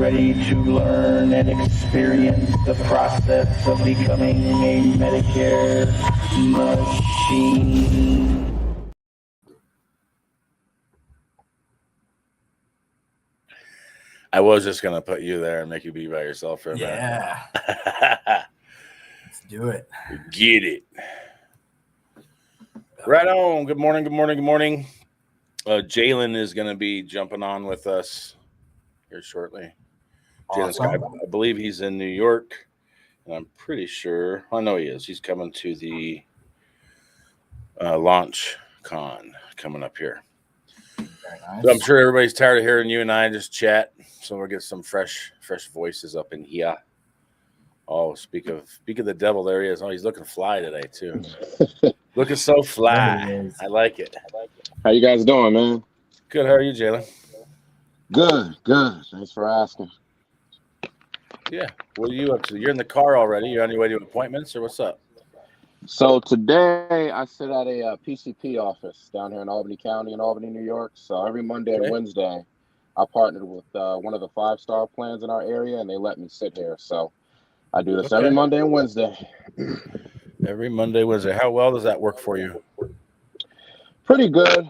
ready to learn and experience the process of becoming a Medicare machine. I was just going to put you there and make you be by yourself for a minute. Yeah. Let's do it. Get it. Right on. Good morning. Good morning. Good morning. Jalen is going to be jumping on with us here shortly. Jalen Sky, I believe he's in New York, and I'm pretty sure. I know he is. He's coming to the Launch Con coming up here. Nice. So I'm sure everybody's tired of hearing you and I just chat. So we'll get some fresh voices up in here. Oh, speak of the devil, there he is. Oh, he's looking fly today too. Looking so fly. I like it. How you guys doing, man? Good. How are you, Jalen? Good. Thanks for asking. Yeah. What are you up to? You're in the car already. You're on your way to appointments, or what's up? So today I sit at a PCP office down here in Albany County in Albany, New York. So every Monday and Wednesday, I partnered with one of the 5-star plans in our area, and they let me sit here. So I do this every Monday and Wednesday. Every Monday, Wednesday. How well does that work for you? Pretty good.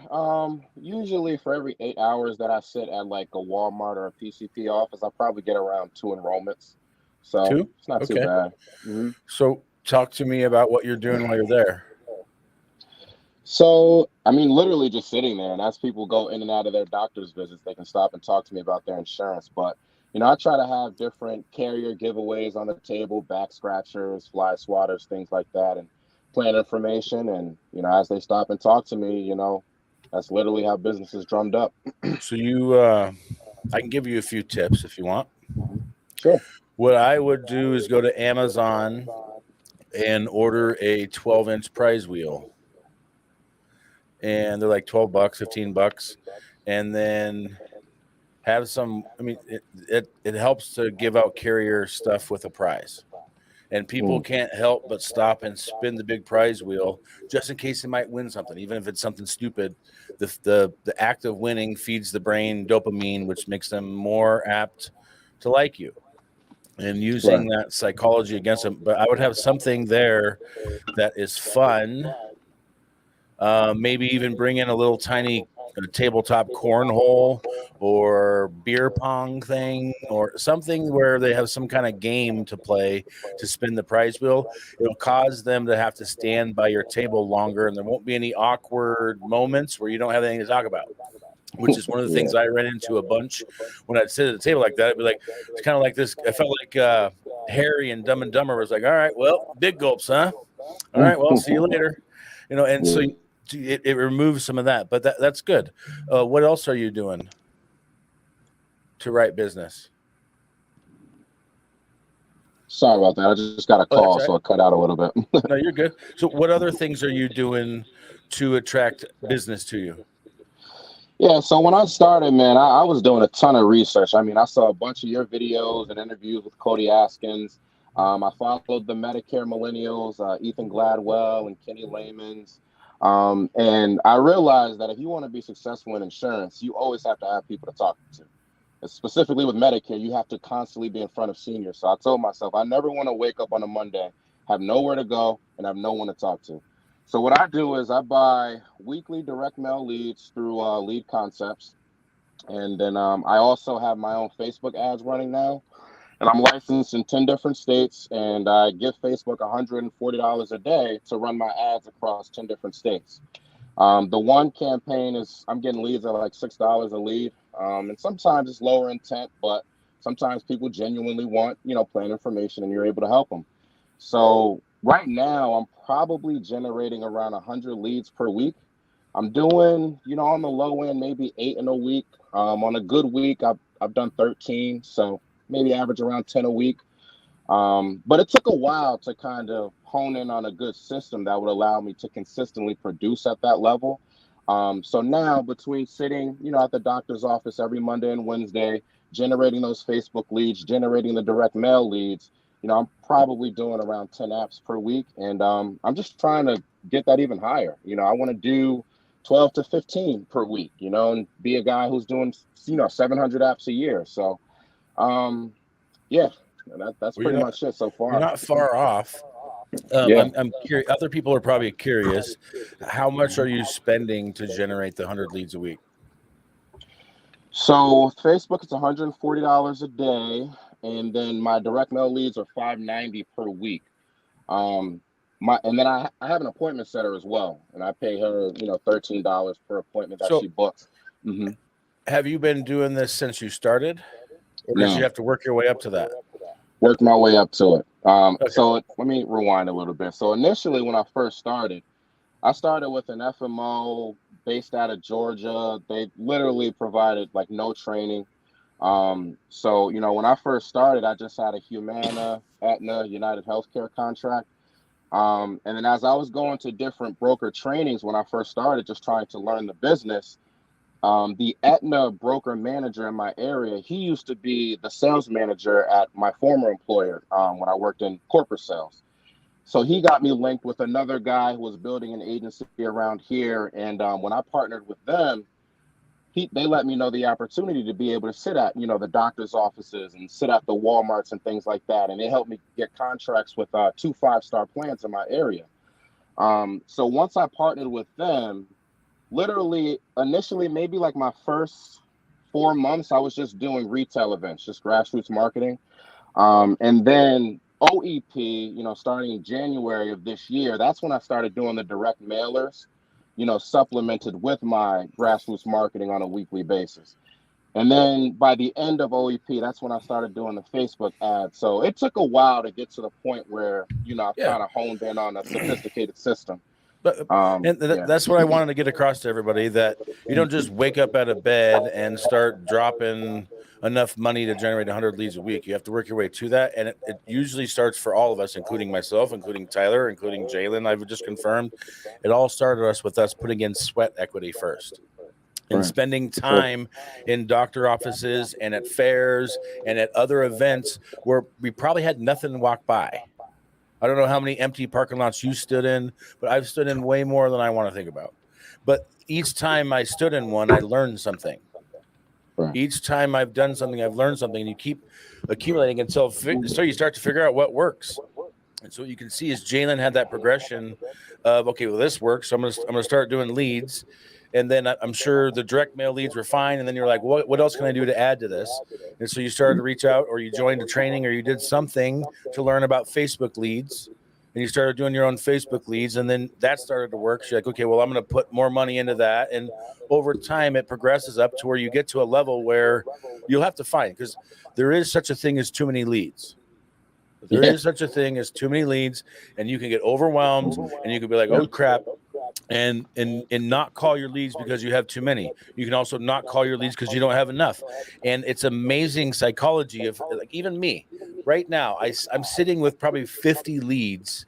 Usually for every 8 hours that I sit at like a Walmart or a PCP office, I probably get around 2 enrollments. So 2? It's not too bad. Mm-hmm. So talk to me about what you're doing while you're there. So, I mean, literally just sitting there, and as people go in and out of their doctor's visits, they can stop and talk to me about their insurance. But, you know, I try to have different carrier giveaways on the table, back scratchers, fly swatters, things like that, and plan information. And, you know, as they stop and talk to me, you know, that's literally how business is drummed up. So you, I can give you a few tips if you want. Sure. What I would do is go to Amazon and order a 12-inch prize wheel. And they're like $12, $15, and then have some. I mean, it helps to give out carrier stuff with a prize, and people can't help but stop and spin the big prize wheel just in case they might win something, even if it's something stupid. The act of winning feeds the brain dopamine, which makes them more apt to like you, and using that psychology against them. But I would have something there that is fun. Maybe even bring in a little tiny tabletop cornhole or beer pong thing or something where they have some kind of game to play to spin the prize wheel. It'll cause them to have to stand by your table longer, and there won't be any awkward moments where you don't have anything to talk about, which is one of the things I ran into a bunch when I'd sit at a table like that. It'd be like, it's kind of like this. I felt like Harry and Dumb and Dumber was like, all right, well, big gulps, huh? All right, well, see you later. You know, and so it removes some of that, but that's good. What else are you doing to write business? Sorry about that. I just got a call, so it cut out a little bit. No, you're good. So what other things are you doing to attract business to you? Yeah, so when I started, man, I was doing a ton of research. I mean, I saw a bunch of your videos and interviews with Cody Askins. I followed the Medicare millennials, Ethan Gladwell and Kenny Layman's. And I realized that if you want to be successful in insurance, you always have to have people to talk to. And specifically with Medicare, you have to constantly be in front of seniors. So I told myself, I never want to wake up on a Monday, have nowhere to go, and have no one to talk to. So what I do is I buy weekly direct mail leads through Lead Concepts. And then I also have my own Facebook ads running now. And I'm licensed in 10 different states, and I give Facebook $140 a day to run my ads across 10 different states. The one campaign is I'm getting leads at like $6 a lead. And sometimes it's lower intent, but sometimes people genuinely want, you know, plan information, and you're able to help them. So right now I'm probably generating around 100 leads per week. I'm doing, you know, on the low end, maybe 8 in a week. On a good week, I've done 13. So maybe average around 10 a week. But it took a while to kind of hone in on a good system that would allow me to consistently produce at that level. So now between sitting, you know, at the doctor's office every Monday and Wednesday, generating those Facebook leads, generating the direct mail leads, you know, I'm probably doing around 10 apps per week. And I'm just trying to get that even higher. You know, I want to do 12 to 15 per week, you know, and be a guy who's doing, you know, 700 apps a year. So Yeah, that's Well, you're pretty not much it so you're far. not far off. Yeah. I'm curious. Other people are probably curious. How much are you spending to generate the 100 leads a week? So Facebook it's $140 a day, and then my direct mail leads are $590 per week. Um, and then I have an appointment setter as well, and I pay her $13 per appointment that So, she books. Hmm. have you been doing this since you started, or did you No, have to work your way up to that? worked my way up to it. Okay. So let me rewind a little bit. So initially, when I first started, I started with an FMO based out of Georgia. They literally provided like no training. So when I first started, I just had a Humana, Aetna, United Healthcare contract. And then as I was going to different broker trainings when I first started, just trying to learn the business, the Aetna broker manager in my area, he used to be the sales manager at my former employer when I worked in corporate sales. So he got me linked with another guy who was building an agency around here. And when I partnered with them, they let me know the opportunity to be able to sit at, the doctor's offices and sit at the Walmarts and things like that. And they helped me get contracts with 2 5-star plans in my area. So once I partnered with them, literally initially, maybe like my first 4 months, I was just doing retail events, just grassroots marketing. And then OEP, starting in January of this year, that's when I started doing the direct mailers, supplemented with my grassroots marketing on a weekly basis. And then by the end of OEP, that's when I started doing the Facebook ads. So it took a while to get to the point where, I've Yeah. kind of honed in on a sophisticated system. But Yeah. that's what I wanted to get across to everybody, that you don't just wake up out of bed and start dropping enough money to generate 100 leads a week. You have to work your way to that. And it usually starts for all of us, including myself, including Tyler, including Jalen. I've just confirmed it all started with us putting in sweat equity first. And Right. spending time in doctor offices and at fairs and at other events where we probably had nothing to walk by. I don't know how many empty parking lots you stood in, but I've stood in way more than I want to think about. But each time I stood in one, I learned something. Right. Each time I've done something, I've learned something, and you keep accumulating until you start to figure out what works. And so what you can see is Jalen had that progression of, okay, well, this works, so I'm gonna start doing leads. And then I'm sure the direct mail leads were fine. And then you're like, what else can I do to add to this? And so you started to reach out, or you joined a training, or you did something to learn about Facebook leads, and you started doing your own Facebook leads. And then that started to work. So you're like, okay, well, I'm going to put more money into that. And over time, it progresses up to where you get to a level where you'll have to find, because there is such a thing as too many leads. There is such a thing as too many leads, and you can get overwhelmed, and you can be like, oh crap, and not call your leads because you have too many. You can also not call your leads because you don't have enough. And it's amazing psychology of, like, even me right now, I'm sitting with probably 50 leads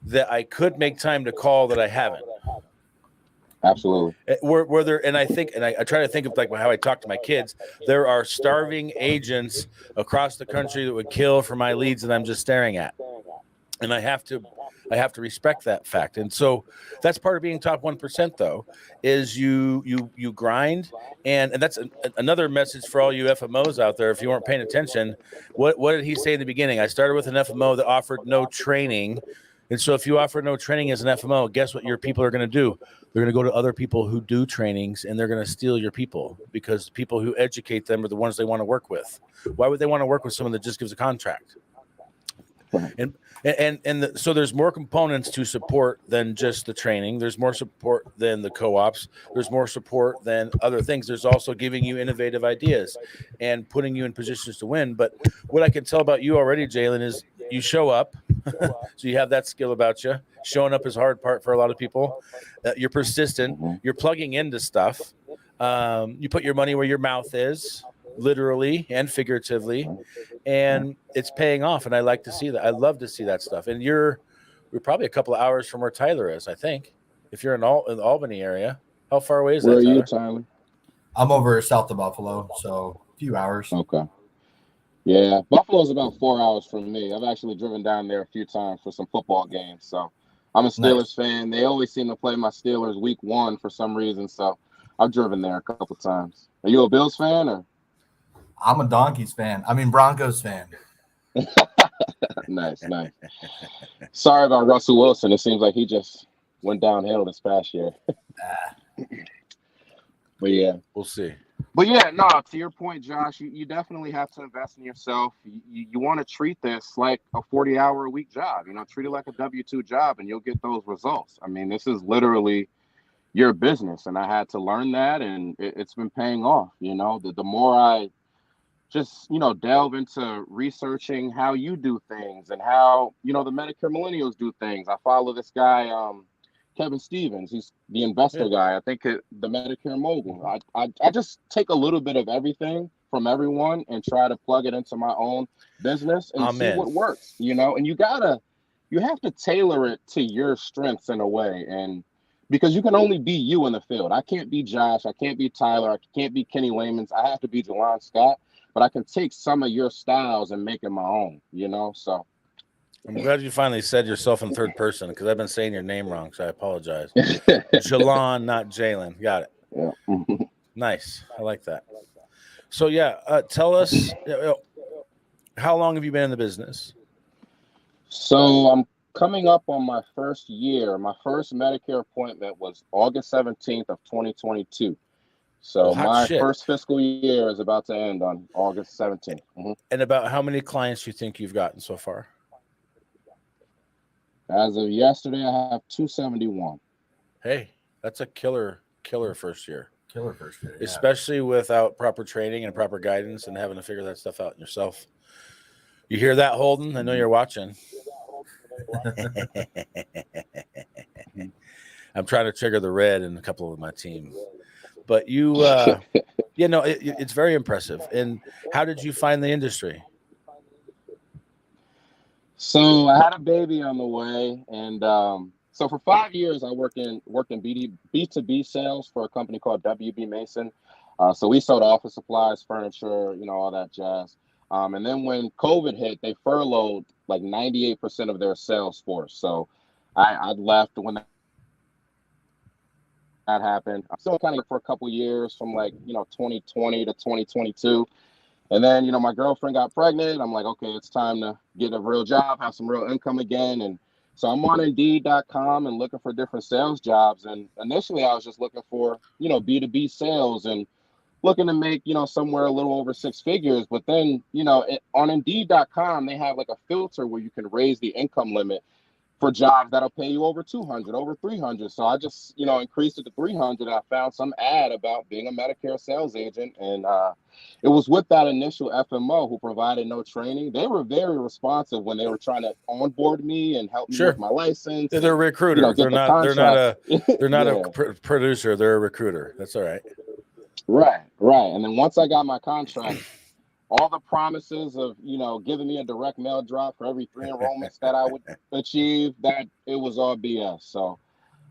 that I could make time to call that I haven't. Absolutely. Where there, and I think, and I try to think of like how I talk to my kids. There are starving agents across the country that would kill for my leads that I'm just staring at, and I have to respect that fact. And so that's part of being top 1%, though, is you grind, and that's another message for all you FMOs out there. If you weren't paying attention, what did he say in the beginning? I started with an FMO that offered no training. And so if you offer no training as an FMO, guess what your people are going to do? They're going to go to other people who do trainings, and they're going to steal your people, because the people who educate them are the ones they want to work with. Why would they want to work with someone that just gives a contract? So there's more components to support than just the training. There's more support than the co-ops. There's more support than other things. There's also giving you innovative ideas and putting you in positions to win. But what I can tell about you already, Jalen, is you show up. So you have that skill about you. Showing up is a hard part for a lot of people. You're persistent. You're plugging into stuff. You put your money where your mouth is, literally and figuratively, and it's paying off. And I like to see that. I love to see that stuff. And we're probably a couple of hours from where Tyler is, I think. If you're in the Albany area, how far away is that? Where are you, Tyler? I'm over south of Buffalo, so a few hours. Okay. Yeah, Buffalo's about 4 hours from me. I've actually driven down there a few times for some football games. So I'm a Steelers fan. They always seem to play my Steelers week 1 for some reason. So I've driven there a couple times. Are you a Bills fan, or? I'm a Donkeys fan. I mean Broncos fan. Nice. Sorry about Russell Wilson. It seems like he just went downhill this past year. But yeah. We'll see. But yeah, no, to your point, Josh, you definitely have to invest in yourself. You want to treat this like a 40-hour-a-week job. Treat it like a W-2 job, and you'll get those results. I mean, this is literally your business, and I had to learn that, and it's been paying off. The more I just, delve into researching how you do things and how, the Medicare millennials do things. I follow this guy, Kevin Stevens. He's the investor guy. I think the Medicare mogul. I just take a little bit of everything from everyone and try to plug it into my own business and see what works, and you have to tailor it to your strengths in a way. And because you can only be you in the field. I can't be Josh. I can't be Tyler. I can't be Kenny Layman's. I have to be Jelon Scott, but I can take some of your styles and make it my own, so. I'm glad you finally said yourself in third person because I've been saying your name wrong, so I apologize. Jelon, not Jalen. Got it. Yeah. Nice. I like that. So, tell us, how long have you been in the business? So I'm coming up on my first year. My first Medicare appointment was August 17th of 2022. So first fiscal year is about to end on August 17th. Mm-hmm. And about how many clients do you think you've gotten so far? As of yesterday, I have 271. Hey, that's a killer first year. Killer first year. Especially without proper training and proper guidance and having to figure that stuff out yourself. You hear that, Holden? I know you're watching. I'm trying to trigger the red in a couple of my team. But you, it's very impressive. And how did you find the industry? So I had a baby on the way, and so for 5 years I worked in B2B sales for a company called WB Mason. So we sold office supplies, furniture, all that jazz. And then when COVID hit, they furloughed like 98% of their sales force. So I left when that happened. I'm still kind of for a couple of years from 2020 to 2022. And then, my girlfriend got pregnant. I'm like, okay, it's time to get a real job, have some real income again. And so I'm on Indeed.com and looking for different sales jobs. And initially I was just looking for, B2B sales and looking to make, somewhere a little over six figures. But then, on Indeed.com, they have like a filter where you can raise the income limit for jobs that'll pay you over 200, over 300. So I just, increased it to 300. I found some ad about being a Medicare sales agent. And it was with that initial FMO who provided no training. They were very responsive when they were trying to onboard me and help me with my license. They're a recruiter. They're not a producer. They're a recruiter. That's all right. Right. And then once I got my contract, all the promises of, giving me a direct mail drop for every 3 enrollments that I would achieve, that it was all BS. So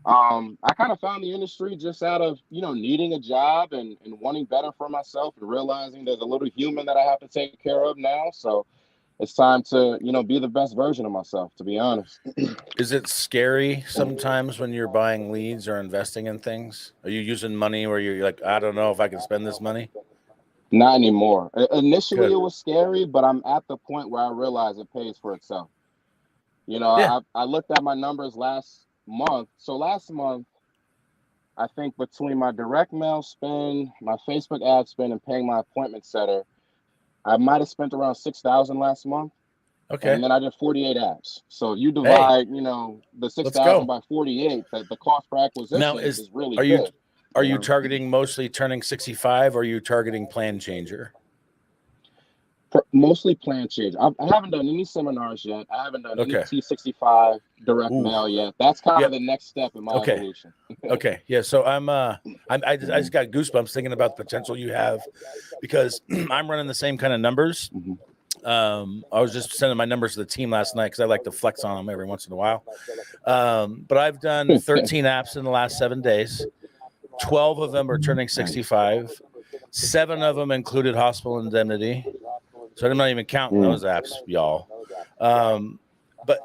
I kind of found the industry just out of, needing a job and wanting better for myself and realizing there's a little human that I have to take care of now. So it's time to, be the best version of myself, to be honest. Is it scary sometimes when you're buying leads or investing in things? Are you using money where you're like, I don't know if I can spend this money? Not anymore. Initially, It was scary, but I'm at the point where I realize it pays for itself. I looked at my numbers last month. So last month, I think between my direct mail spend, my Facebook ad spend, and paying my appointment setter, I might have spent around $6,000 last month. Okay. And then I did 48 apps. So if you divide, the 6,000 by 48, the cost per acquisition is really good. Are you targeting mostly turning 65 or are you targeting plan changer? Mostly plan change. I haven't done any seminars yet. I haven't done any T65 direct mail yet. That's kind of the next step in my evolution. Okay. Yeah. So I just got goosebumps thinking about the potential you have because I'm running the same kind of numbers. Mm-hmm. I was just sending my numbers to the team last night because I like to flex on them every once in a while. But I've done 13 apps in the last 7 days. 12 of them are turning 65. 7 of them included hospital indemnity. So I'm not even counting those apps, y'all. But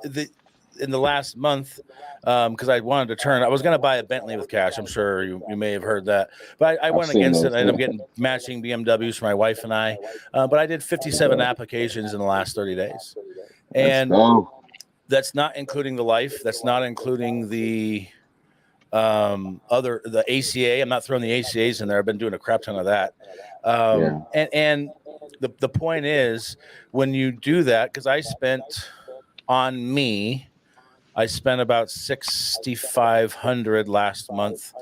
in the last month, because I wanted to turn. I was going to buy a Bentley with cash. I'm sure you may have heard that, but I went against it, and I'm getting matching BMWs for my wife and I. But I did 57 applications in the last 30 days, and that's not including the life. That's not including the the ACA. I'm not throwing the ACAs in there. I've been doing a crap ton of that. And the point is, when you do that, because I spent about $6,500 last month.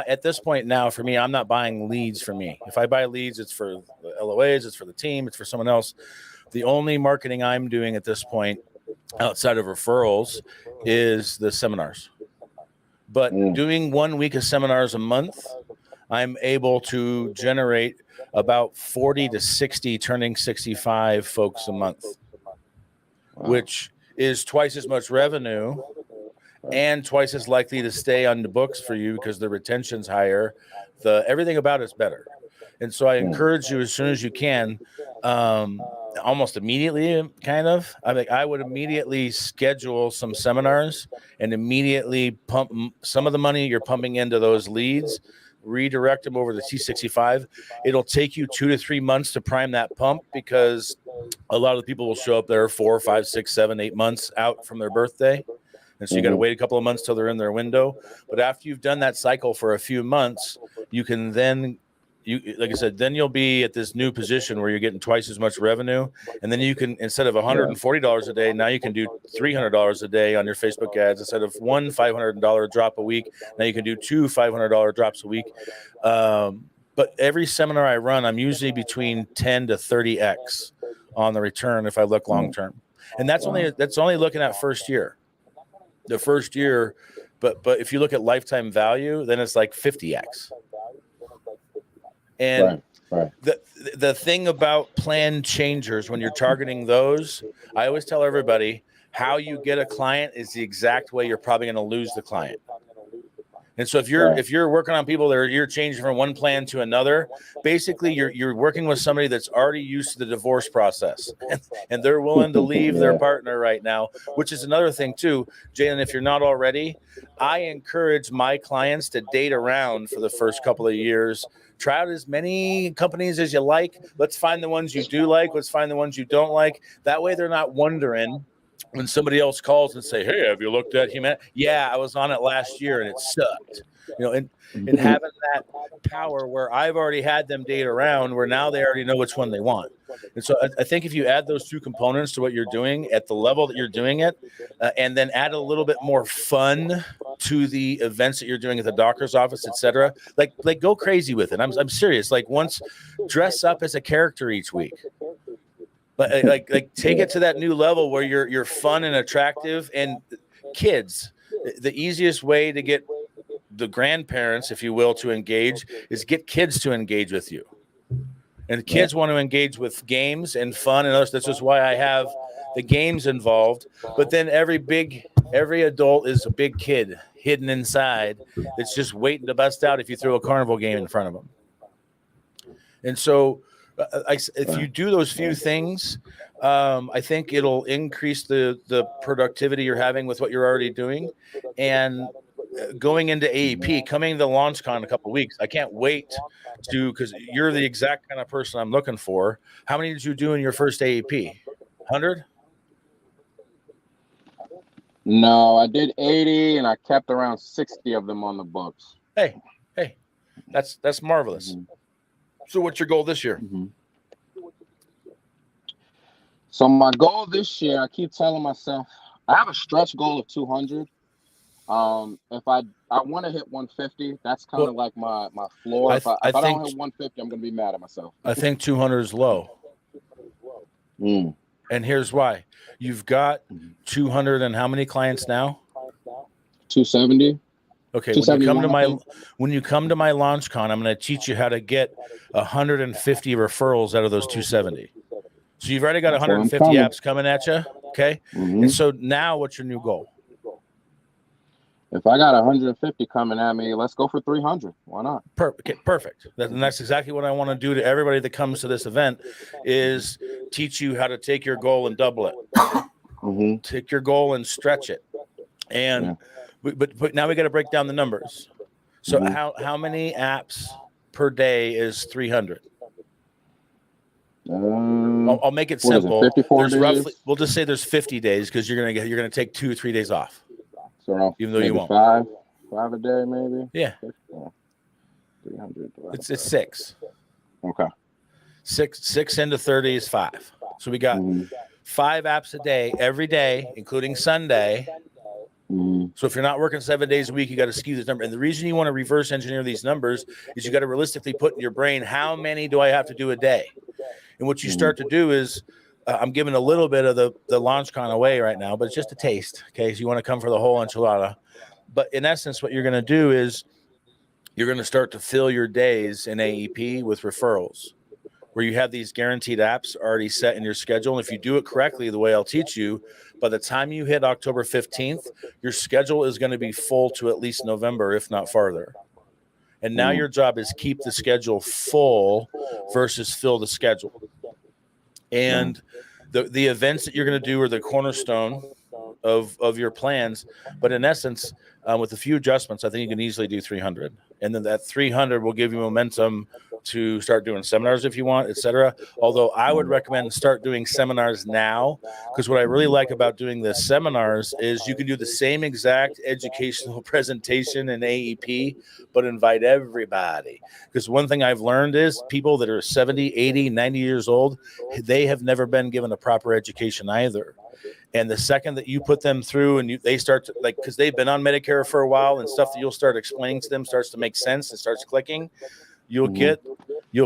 At this point now, for me, I'm not buying leads for me. If I buy leads, it's for the LOAs, it's for the team, it's for someone else. The only marketing I'm doing at this point, outside of referrals, is the seminars. But doing 1 week of seminars a month, I'm able to generate about 40 to 60 turning 65 folks a month, which is twice as much revenue and twice as likely to stay on the books for you because the retention's higher. Everything about it's better. And so I encourage you, as soon as you can, almost immediately, I would immediately schedule some seminars and immediately pump some of the money you're pumping into those leads, redirect them over to T65. It'll take you 2 to 3 months to prime that pump, because a lot of the people will show up there 4, 5, 6, 7, 8 months out from their birthday. And so you got to wait a couple of months till they're in their window. But after you've done that cycle for a few months, you can then, like I said, then you'll be at this new position where you're getting twice as much revenue. And then you can, instead of $140 a day, now you can do $300 a day on your Facebook ads. Instead of one $500 drop a week, now you can do 2 $500 drops a week. But every seminar I run, I'm usually between 10 to 30x on the return if I look long term. And that's only looking at first year. The first year, but if you look at lifetime value, then it's like 50x. And the thing about plan changers, when you're targeting those, I always tell everybody, how you get a client is the exact way you're probably going to lose the client. And so if you're working on people that you're changing from one plan to another, basically you're working with somebody that's already used to the divorce process, and they're willing to leave their partner right now, which is another thing too. Jalen, if you're not already, I encourage my clients to date around for the first couple of years. Try out as many companies as you like. Let's find the ones you do like. Let's find the ones you don't like. That way they're not wondering when somebody else calls and say, "Hey, have you looked at Human?" Yeah, I was on it last year and it sucked. And having that power where I've already had them date around, where now they already know which one they want. And so I think if you add those two components to what you're doing at the level that you're doing it, and then add a little bit more fun to the events that you're doing at the doctor's office, etc., like go crazy with it. I'm serious. Like, once, dress up as a character each week. But like take it to that new level where you're fun and attractive. And kids, the easiest way to get the grandparents, if you will, to engage is get kids to engage with you. And kids want to engage with games and fun and others. This is why I have the games involved. But then every adult is a big kid hidden inside that's just waiting to bust out if you throw a carnival game in front of them. And so if you do those few things, I think it'll increase the productivity you're having with what you're already doing. And going into AEP, coming to LaunchCon in a couple of weeks, I can't wait because you're the exact kind of person I'm looking for. How many did you do in your first AEP? 100? No, I did 80, and I kept around 60 of them on the books. Hey, that's marvelous. Mm-hmm. So what's your goal this year? Mm-hmm. So my goal this year, I keep telling myself, I have a stretch goal of 200. If I want to hit 150, that's kind of like my floor. If I don't hit 150, I'm going to be mad at myself. I think 200 is low. And here's why. You've got 200 and how many clients now? 270. Okay, when you come to my LaunchCon, I'm going to teach you how to get 150 referrals out of those 270. So you've already got 150 apps coming at you, okay? Mm-hmm. And so now what's your new goal? If I got 150 coming at me, let's go for 300. Why not? Perfect. And that's exactly what I want to do to everybody that comes to this event, is teach you how to take your goal and double it. Mm-hmm. Take your goal and stretch it. And but now we got to break down the numbers. So how many apps per day is 300? I'll make it simple. 54 days? Roughly, we'll just say there's 50 days because you're gonna take 2 or 3 days off. So even though you won't. Five a day, maybe. Yeah. 300. It's 6. Okay. 6 into 30 is 5. So we got 5 apps a day every day, including Sunday. So if you're not working 7 days a week, you got to skew this number. And the reason you want to reverse engineer these numbers is you got to realistically put in your brain, how many do I have to do a day? And what you start to do is, I'm giving a little bit of the LaunchCon away right now, but it's just a taste. Okay, so you want to come for the whole enchilada. But in essence, what you're going to do is you're going to start to fill your days in AEP with referrals, where you have these guaranteed apps already set in your schedule. And if you do it correctly, the way I'll teach you, by the time you hit October 15th, your schedule is going to be full to at least November, if not farther. And now your job is keep the schedule full versus fill the schedule. And the events that you're going to do are the cornerstone of your plans. But in essence, with a few adjustments, I think you can easily do 300. And then that 300 will give you momentum to start doing seminars if you want, etc. Although I would recommend start doing seminars now, because what I really like about doing the seminars is you can do the same exact educational presentation in AEP, but invite everybody. Because one thing I've learned is people that are 70, 80, 90 years old, they have never been given a proper education either. And the second that you put them through and they start to, like, because they've been on Medicare for a while and stuff that you'll start explaining to them starts to make sense and starts clicking, you'll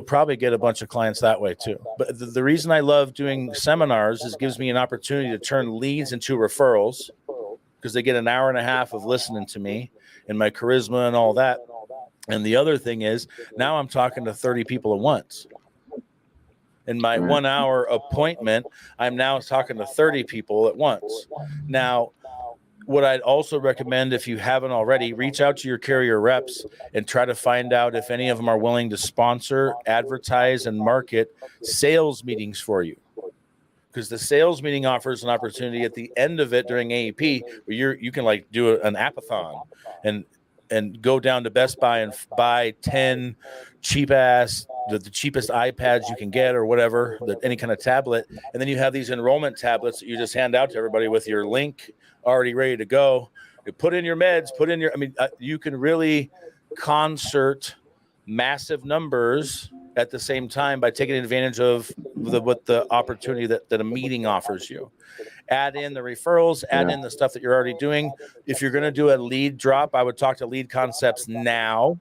probably get a bunch of clients that way too. But the reason I love doing seminars is it gives me an opportunity to turn leads into referrals, because they get an hour and a half of listening to me and my charisma and all that. And the other thing is now I'm talking to 30 people at once. In my 1 hour appointment, I'm now talking to 30 people at once. Now, what I'd also recommend, if you haven't already, reach out to your carrier reps and try to find out if any of them are willing to sponsor, advertise, and market sales meetings for you. Because the sales meeting offers an opportunity at the end of it during AEP where you can like do an apathon and go down to Best Buy and buy 10 the cheapest iPads you can get or whatever, any kind of tablet. And then you have these enrollment tablets that you just hand out to everybody with your link already ready to go. You put in your meds, you can really concert massive numbers at the same time by taking advantage of what the opportunity that a meeting offers you. Add in the referrals, add in the stuff that you're already doing. If you're going to do a lead drop, I would talk to Lead Concepts now,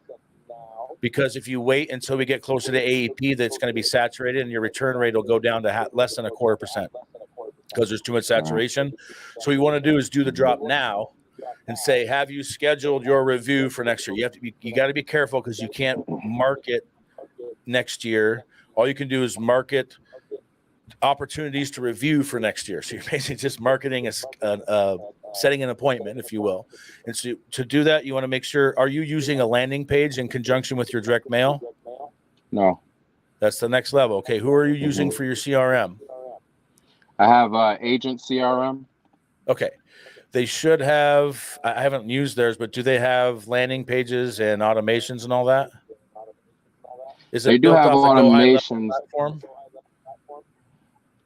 because if you wait until we get closer to AEP, that's going to be saturated and your return rate will go down to less than 0.25% because there's too much saturation. So what you want to do is do the drop now and say, have you scheduled your review for next year? You got to be careful because you can't market next year. All you can do is market opportunities to review for next year. So you're basically just marketing setting an appointment, if you will. And so to do that, you want to make sure, are you using a landing page in conjunction with your direct mail? No. That's the next level. Okay. Who are you using for your CRM? I have Agent CRM. Okay. They should have, I haven't used theirs, but do they have landing pages and automations and all that? They do have automations.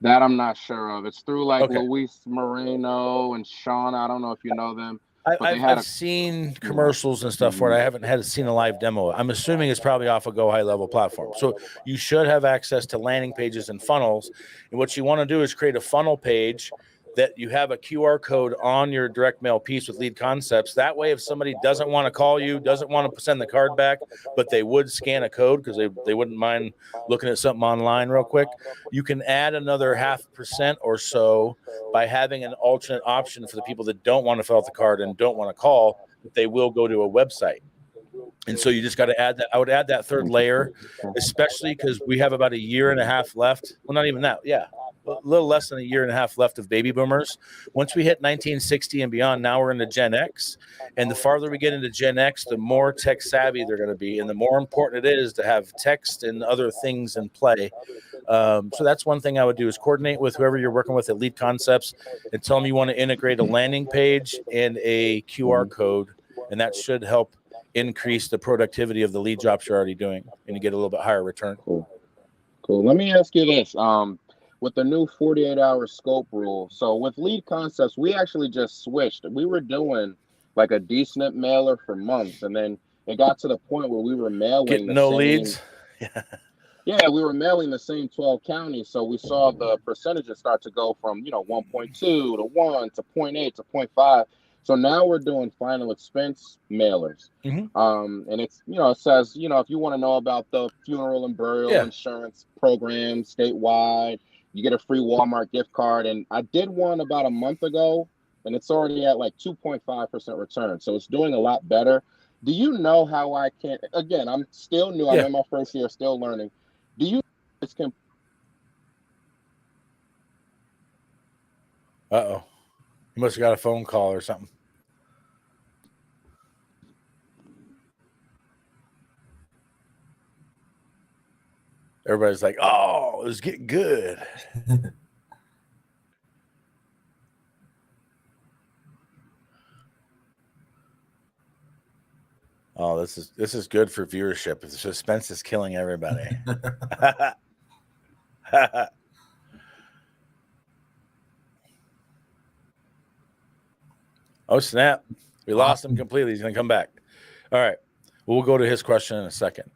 That I'm not sure of. It's through Luis Moreno and Sean. I don't know if you know them. I've seen commercials and stuff for it. I haven't seen a live demo. I'm assuming it's probably off a Go High Level platform. So you should have access to landing pages and funnels. And what you want to do is create a funnel page that you have a QR code on your direct mail piece with Lead Concepts. That way, if somebody doesn't want to call you, doesn't want to send the card back, but they would scan a code because they wouldn't mind looking at something online real quick, you can add another 0.5% or so by having an alternate option for the people that don't want to fill out the card and don't want to call, but they will go to a website. And so you just got to add that. I would add that third layer, especially because we have about 1.5 years left. Well, not even that. Yeah. a little less than a year and a half left of baby boomers. Once we hit 1960 and beyond, now we're into Gen X. And the farther we get into Gen X, the more tech savvy they're going to be. And the more important it is to have text and other things in play. So that's one thing I would do is coordinate with whoever you're working with at Lead Concepts and tell them you want to integrate a landing page and a QR code. And that should help increase the productivity of the lead drops you're already doing and you get a little bit higher return. Cool. Let me ask you this. With the new 48-hour scope rule, so with Lead Concepts, we actually just switched. We were doing like a DSNP mailer for months, and then it got to the point where we were mailing Getting no leads. Yeah, we were mailing the same 12 counties, so we saw the percentages start to go from 1.2 to 1 to 0.8 to 0.5. So now we're doing final expense mailers. And it's, it says, if you want to know about the funeral and burial insurance program statewide, you get a free Walmart gift card. And I did one about a month ago, and it's already at like 2.5% return. So it's doing a lot better. Do you know how I can, again, I'm still new. I'm in my first year, still learning. Do you this can? Uh-oh. You must have got a phone call or something. Everybody's like, oh, it was getting good. Oh, this is good for viewership. The suspense is killing everybody. Oh, snap. We lost him completely. He's going to come back. All right. Well, we'll go to his question in a second.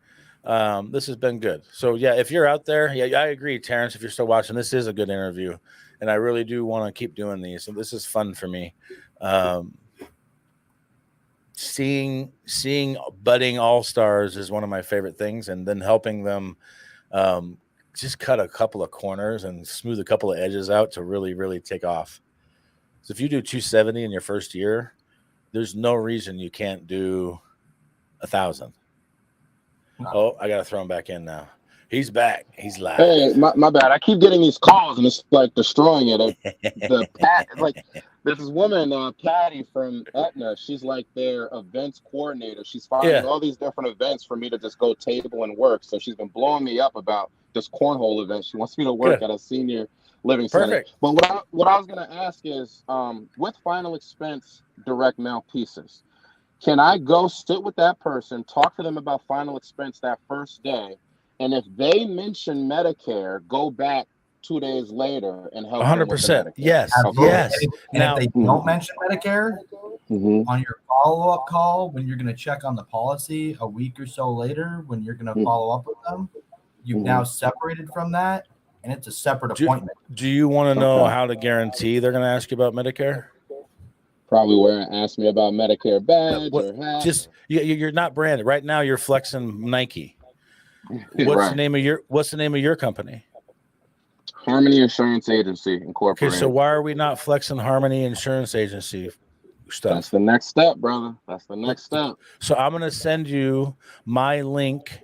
This has been good. So, yeah, if you're out there, I agree, Terrence, if you're still watching, this is a good interview. And I really do want to keep doing these. So this is fun for me. Seeing budding all-stars is one of my favorite things. And then helping them just cut a couple of corners and smooth a couple of edges out to really, really take off. So if you do 270 in your first year, there's no reason you can't do 1,000. No. Oh, I got to throw him back in now. He's back. He's live. Hey, my bad. I keep getting these calls, and it's like destroying it. Like there's this woman, Patty from Aetna. She's like their events coordinator. She's finding all these different events for me to just go table and work. So she's been blowing me up about this cornhole event. She wants me to work at a senior living center. But what I was going to ask is, with final expense direct mail pieces, can I go sit with that person, talk to them about final expense that first day, and if they mention Medicare, go back 2 days later and help 100%. Yes. Yes. And if they don't mention Medicare on your follow-up call, when you're going to check on the policy a week or so later, when you're going to follow up with them, you've now separated from that, and it's a separate appointment. Do you want to know how to guarantee they're going to ask you about Medicare? Probably where it asked me about Medicare badge or hat. Just you're not branded right now. You're flexing Nike. What's the name of your company? Harmony Insurance Agency Incorporated. Okay, so why are we not flexing Harmony Insurance Agency stuff? That's the next step, brother. That's the next step. So I'm going to send you my link,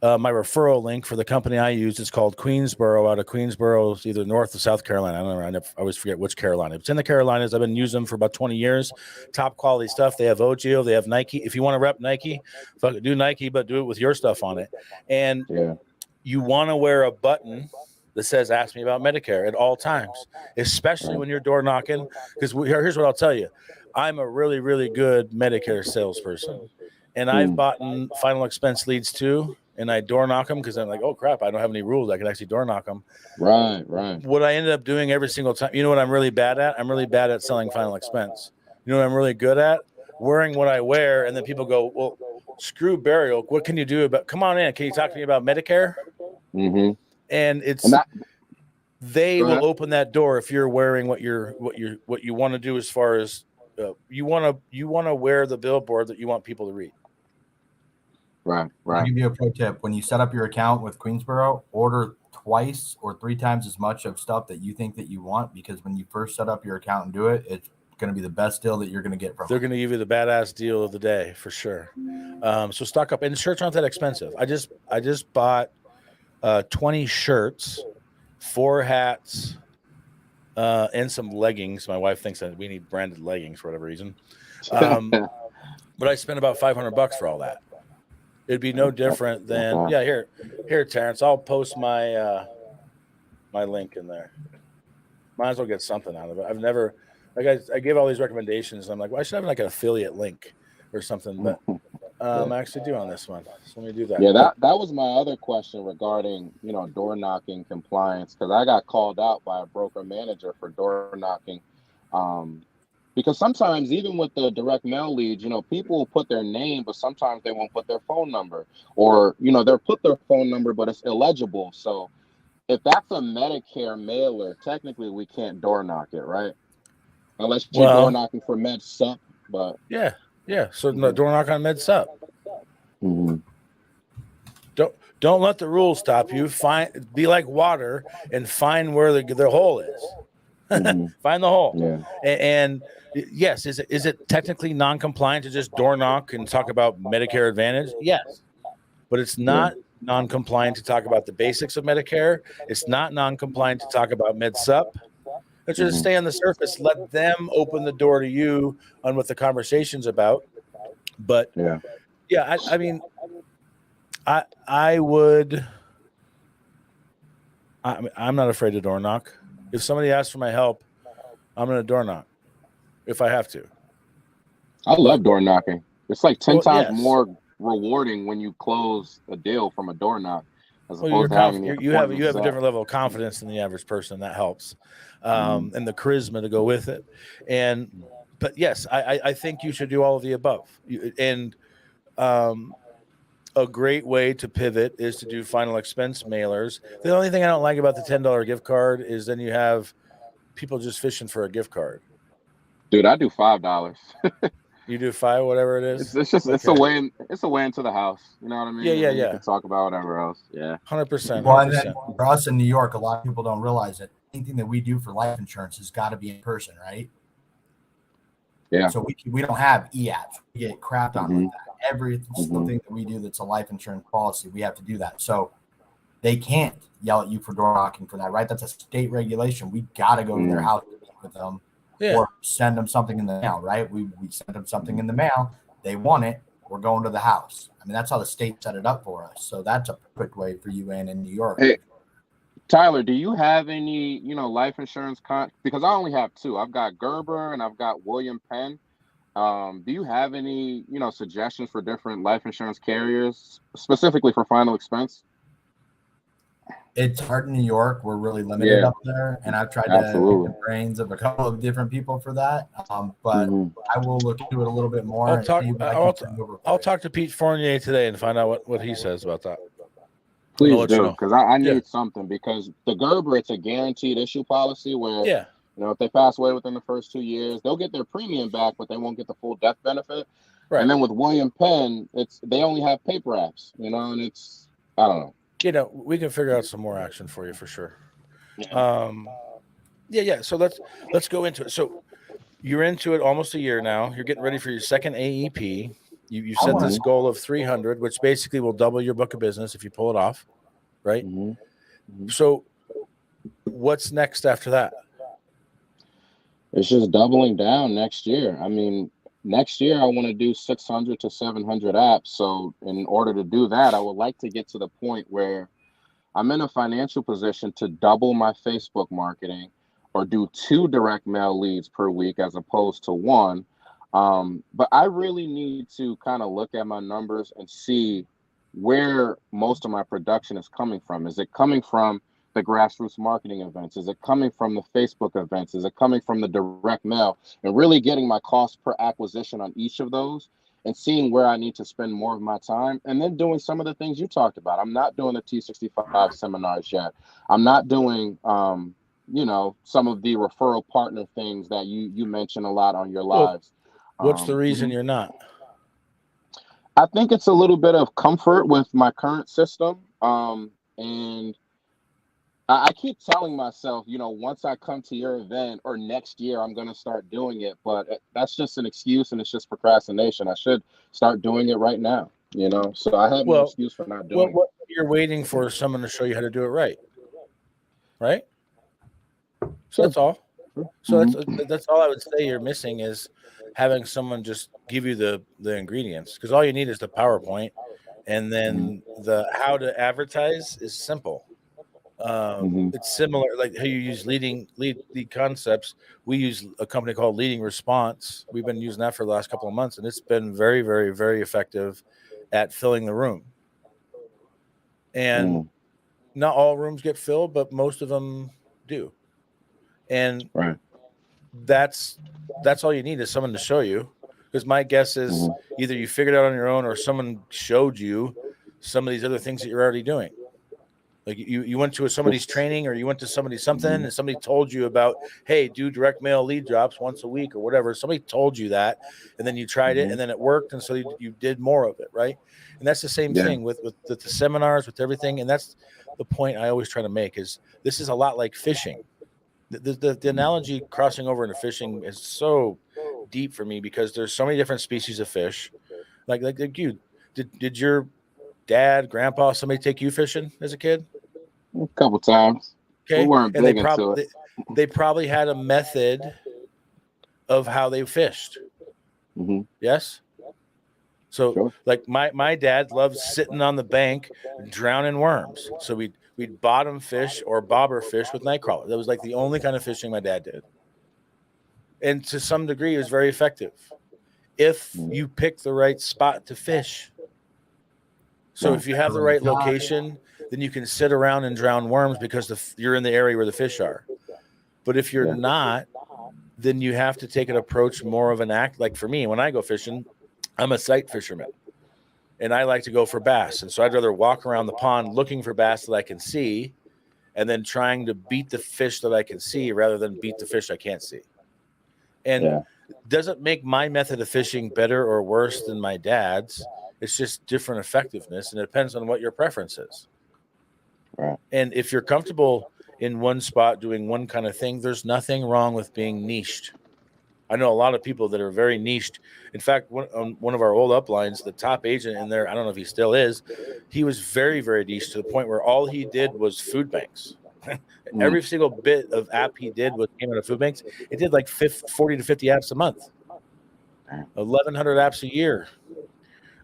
my referral link for the company I use. It's called Queensboro, out of Queensboro, either North or South Carolina. I don't know. I always forget which Carolina. It's in the Carolinas. I've been using them for about 20 years. Top quality stuff. They have OGIO. They have Nike. If you want to rep Nike, do Nike, but do it with your stuff on it. And you want to wear a button that says, ask me about Medicare at all times, especially when you're door knocking. Because here's what I'll tell you. I'm a really, really good Medicare salesperson. And I've bought final expense leads too. And I door knock them because I'm like, oh crap, I don't have any rules. I can actually door knock them. Right. What I ended up doing every single time, you know what I'm really bad at? I'm really bad at selling final expense. You know what I'm really good at? Wearing what I wear, and then people go, well, screw burial. What can you do about? Come on in. Can you talk to me about Medicare? And they will open that door if you're wearing what you want to do as far as you want to wear the billboard that you want people to read. Right. I'll give you a pro tip. When you set up your account with Queensboro, order twice or 3 times as much of stuff that you think that you want, because when you first set up your account and do it, it's going to be the best deal that you're going to get from They're going to give you the badass deal of the day for sure. So stock up, and shirts aren't that expensive. I just bought 20 shirts, 4 hats, and some leggings. My wife thinks that we need branded leggings for whatever reason. But I spent about $500 for all that. It'd be no different than here, Terrence. I'll post my my link in there. Might as well get something out of it. I've never, I gave all these recommendations. And I'm like, well, I should have like an affiliate link or something, but I'm actually doing this one. So let me do that. Yeah, that was my other question regarding, door knocking compliance, because I got called out by a broker manager for door knocking. Because sometimes even with the direct mail leads, people will put their name, but sometimes they won't put their phone number, or, they'll put their phone number, but it's illegible. So if that's a Medicare mailer, technically we can't door knock it, right? Unless you're door knocking for Med Sup, but yeah. So no, door knock on Med Sup. Mm-hmm. Don't let the rules stop you. Be like water and find where the hole is. Mm-hmm. Find the hole. Yeah. And yes, is it technically non-compliant to just door knock and talk about Medicare Advantage? Yes, but it's not non-compliant to talk about the basics of Medicare. It's not non-compliant to talk about Med Sup. Let's just stay on the surface. Let them open the door to you on what the conversation's about. But I mean, I would. I'm not afraid to door knock. If somebody asks for my help, I'm going to door knock if I have to. I love door knocking. It's like 10 times more rewarding when you close a deal from a door knock, as opposed to having you have a different level of confidence than the average person. That helps, and the charisma to go with it. But yes, I think you should do all of the above. A great way to pivot is to do final expense mailers. The only thing I don't like about the $10 gift card is then you have people just fishing for a gift card. Dude, I do $5. You do $5, whatever it is. It's just it's a way into the house. You know what I mean? Yeah. You can talk about whatever else. Yeah. 100%. Well, and then for us in New York, a lot of people don't realize that anything that we do for life insurance has got to be in person, right? Yeah. So we don't have e-apps. We get crapped on with that. Every single thing that we do that's a life insurance policy, we have to do that. So they can't yell at you for door knocking for that, right? That's a state regulation. We got to go to their house to meet with them or send them something in the mail, right? We send them something in the mail. They want it. We're going to the house. I mean, that's how the state set it up for us. So that's a perfect way for you in New York. Hey, Tyler, do you have any, life insurance because I only have 2. I've got Gerber and I've got William Penn. Do you have any, suggestions for different life insurance carriers, specifically for final expense? It's hard in New York. We're really limited up there, and I've tried to pick the brains of a couple of different people for that. But I will look into it a little bit more. I'll talk to Pete Fournier today and find out what he says about that. Please do, because I need something. Because the Gerber, it's a guaranteed issue policy where if they pass away within the first 2 years, they'll get their premium back, but they won't get the full death benefit. Right. And then with William Penn, they only have paper apps, and it's, I don't know. We can figure out some more action for you for sure. So let's go into it. So you're into it almost a year now. You're getting ready for your second AEP. You set this goal of 300, which basically will double your book of business if you pull it off, right? So what's next after that? It's just doubling down next year. I mean, next year I want to do 600 to 700 apps. So in order to do that, I would like to get to the point where I'm in a financial position to double my Facebook marketing or do 2 direct mail leads per week as opposed to 1. But I really need to kind of look at my numbers and see where most of my production is coming from. Is it coming from the grassroots marketing events? Is it coming from the Facebook events? Is it coming from the direct mail? And really getting my cost per acquisition on each of those and seeing where I need to spend more of my time, and then doing some of the things you talked about. I'm not doing the T65 seminars yet. I'm not doing, some of the referral partner things that you mention a lot on your lives. What's the reason you're not? I think it's a little bit of comfort with my current system. And I keep telling myself, once I come to your event or next year, I'm going to start doing it. But that's just an excuse, and it's just procrastination. I should start doing it right now, So I have no excuse for not doing it. You're waiting for someone to show you how to do it right. right? So Sure. that's all. So that's all I would say you're missing is having someone just give you the ingredients, because all you need is the PowerPoint, and then the how to advertise is simple. It's similar, like how you use lead concepts. We use a company called Leading Response. We've been using that for the last couple of months, and it's been very, very, very effective at filling the room. And not all rooms get filled, but most of them do. And that's all you need is someone to show you. Because my guess is either you figured it out on your own or someone showed you some of these other things that you're already doing. Like you went to somebody's training, or you went to somebody's something, and somebody told you about, hey, do direct mail lead drops once a week or whatever. Somebody told you that, and then you tried it, and then it worked, and so you did more of it, right? And that's the same thing with the seminars, with everything. And that's the point I always try to make is this is a lot like fishing. The analogy crossing over into fishing is so deep for me because there's so many different species of fish. Like you, did your dad, grandpa, somebody take you fishing as a kid? A couple times. Okay. We weren't big into it. They probably had a method of how they fished. Yes. So like my dad loved sitting on the bank drowning worms. So we'd bottom fish or bobber fish with nightcrawler. That was like the only kind of fishing my dad did. And to some degree, it was very effective if you pick the right spot to fish. So if you have the right location, then you can sit around and drown worms because you're in the area where the fish are. But if you're not, then you have to take an approach more of an act. Like for me, when I go fishing, I'm a sight fisherman, and I like to go for bass. And so I'd rather walk around the pond looking for bass that I can see and then trying to beat the fish that I can see rather than beat the fish I can't see. And doesn't make my method of fishing better or worse than my dad's. It's just different effectiveness, and it depends on what your preference is. Right. And if you're comfortable in one spot doing one kind of thing, there's nothing wrong with being niched. I know a lot of people that are very niched. In fact, one of our old uplines, the top agent in there, I don't know if he still is, he was very, very niche to the point where all he did was food banks. Every single bit of app he did came out of food banks. It did like 40 to 50 apps a month, 1,100 apps a year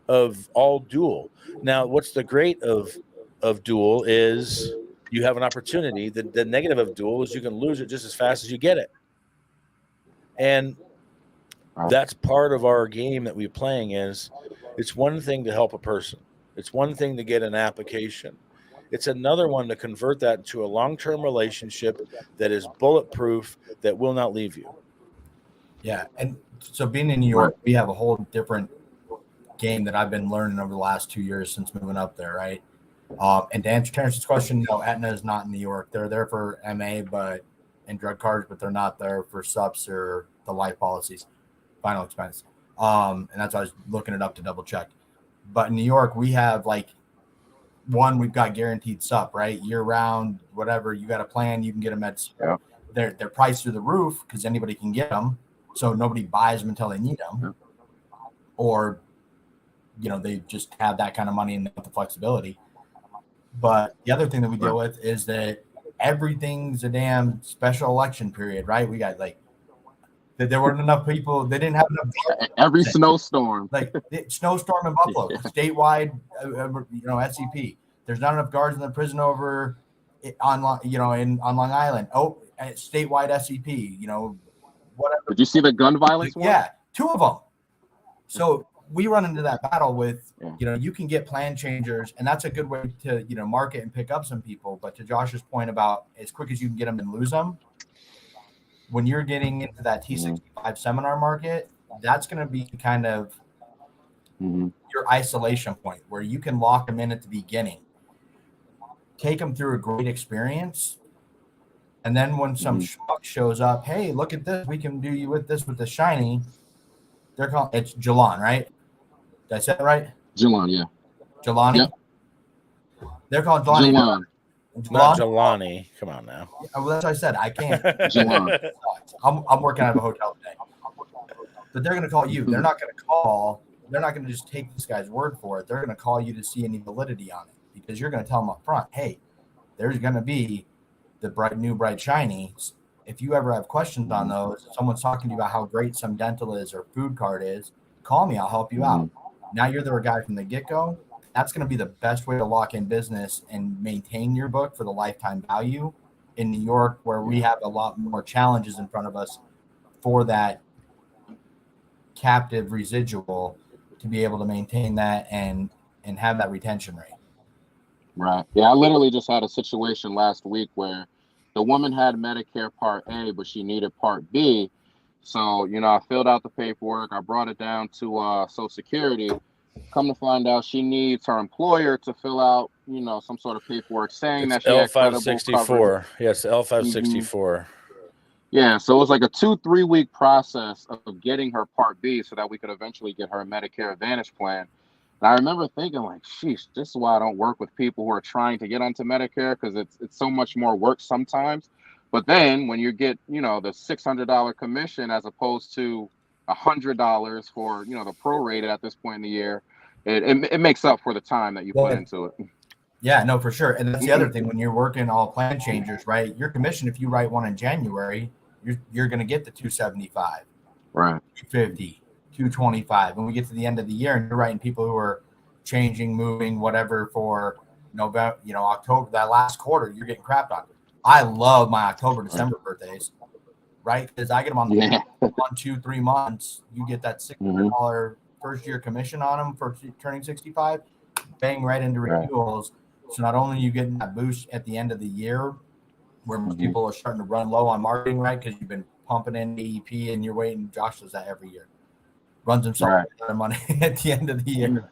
of all dual. Now, what's the great of dual is you have an opportunity. The negative of dual is you can lose it just as fast as you get it. And that's part of our game that we're playing is it's one thing to help a person. It's one thing to get an application. It's another one to convert that into a long-term relationship that is bulletproof, that will not leave you. Yeah. And so being in New York, we have a whole different game that I've been learning over the last 2 years since moving up there, right? And to answer Terrence's question, no, Aetna is not in New York. They're there for MA and drug cards, but they're not there for subs or the life policies, final expense. And that's why I was looking it up to double check. But in New York, we have we've got guaranteed sup, right? Year round, whatever. You got a plan, you can get them at they're priced through the roof because anybody can get them. So nobody buys them until they need them. Or they just have that kind of money and the flexibility. But the other thing that we deal with is that everything's a damn special election period, right? We got there weren't enough people. They didn't have enough. Every snowstorm, snowstorm in Buffalo, statewide, SCP. There's not enough guards in the prison over on Long Island. Oh, statewide SCP. Whatever. Did you see the gun violence one? Yeah, 2 of them. So we run into that battle with, you can get plan changers, and that's a good way to, market and pick up some people. But to Josh's point about as quick as you can get them and lose them, when you're getting into that T65 seminar market, that's going to be kind of your isolation point where you can lock them in at the beginning, take them through a great experience. And then when some schmuck shows up, hey, look at this, we can do you with this with the shiny. They're calling it's Jalan, right? Did I say that right? Jalan, yeah. Jelani? Yep. They're called Jelani. Not Jelani. Come on now. Well, that's what I said. I can't. Jalan. I'm working out of a hotel today. But they're going to call you. They're not going to call. They're not going to just take this guy's word for it. They're going to call you to see any validity on it because you're going to tell them up front, hey, there's going to be the bright shiny. If you ever have questions on those, someone's talking to you about how great some dental is or food card is, call me. I'll help you out. Now you're the guy from the get-go. That's going to be the best way to lock in business and maintain your book for the lifetime value in New York, where we have a lot more challenges in front of us for that captive residual to be able to maintain that and have that retention rate. Right. Yeah, I literally just had a situation last week where the woman had Medicare Part A, but she needed Part B. So, I filled out the paperwork. I brought it down to Social Security. Come to find out she needs her employer to fill out, some sort of paperwork saying that she had L564. coverage. Yes, L564. Yeah, so it was like a 2-3 week process of getting her Part B so that we could eventually get her Medicare Advantage plan. And I remember thinking, like, sheesh, this is why I don't work with people who are trying to get onto Medicare, because it's so much more work sometimes. But then when you get, the $600 commission as opposed to $100 for, the prorated at this point in the year, it makes up for the time that you put into it. Yeah, no, for sure. And that's the other thing, when you're working all plan changers, right? Your commission, if you write one in January, you're going to get the 275, right? 250, 225. When we get to the end of the year and you're writing people who are changing, moving, whatever for November, October, that last quarter, you're getting crapped on. I love my October, December birthdays, right? Because I get them on the 1, 2, 3 months. You get that $600 first year commission on them for turning 65, bang right into renewals. So not only are you getting that boost at the end of the year where people are starting to run low on marketing, right? Because you've been pumping in AEP and you're waiting. Josh does that every year. Runs himself out of money at the end of the year.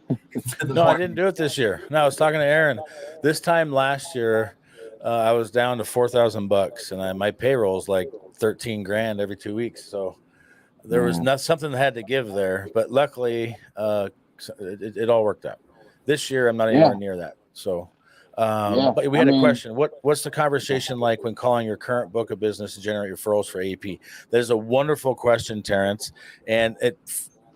No, I didn't do it this year. No, I was talking to Aaron. This time last year, I was down to $4,000, and my payroll is like $13,000 every 2 weeks. So there was something that had to give there, but luckily it all worked out. This year, I'm not anywhere near that. So, but we had a question. What's the conversation like when calling your current book of business to generate referrals for AEP? That is a wonderful question, Terrence. And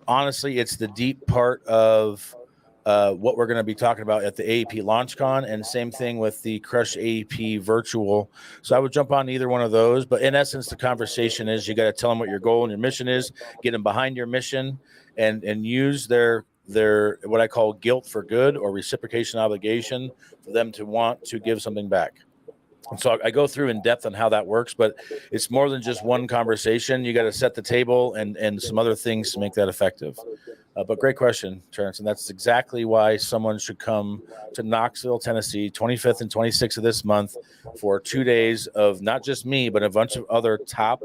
honestly, it's the deep part of what we're going to be talking about at the AEP LaunchCon, and same thing with the Crush AEP virtual. So I would jump on either one of those. But in essence, the conversation is you got to tell them what your goal and your mission is, get them behind your mission, and use their what I call guilt for good or reciprocation obligation for them to want to give something back. And so I go through in depth on how that works, but it's more than just one conversation. You got to set the table and some other things to make that effective. But great question, Terrence. And that's exactly why someone should come to Knoxville, Tennessee, 25th and 26th of this month for 2 days of not just me, but a bunch of other top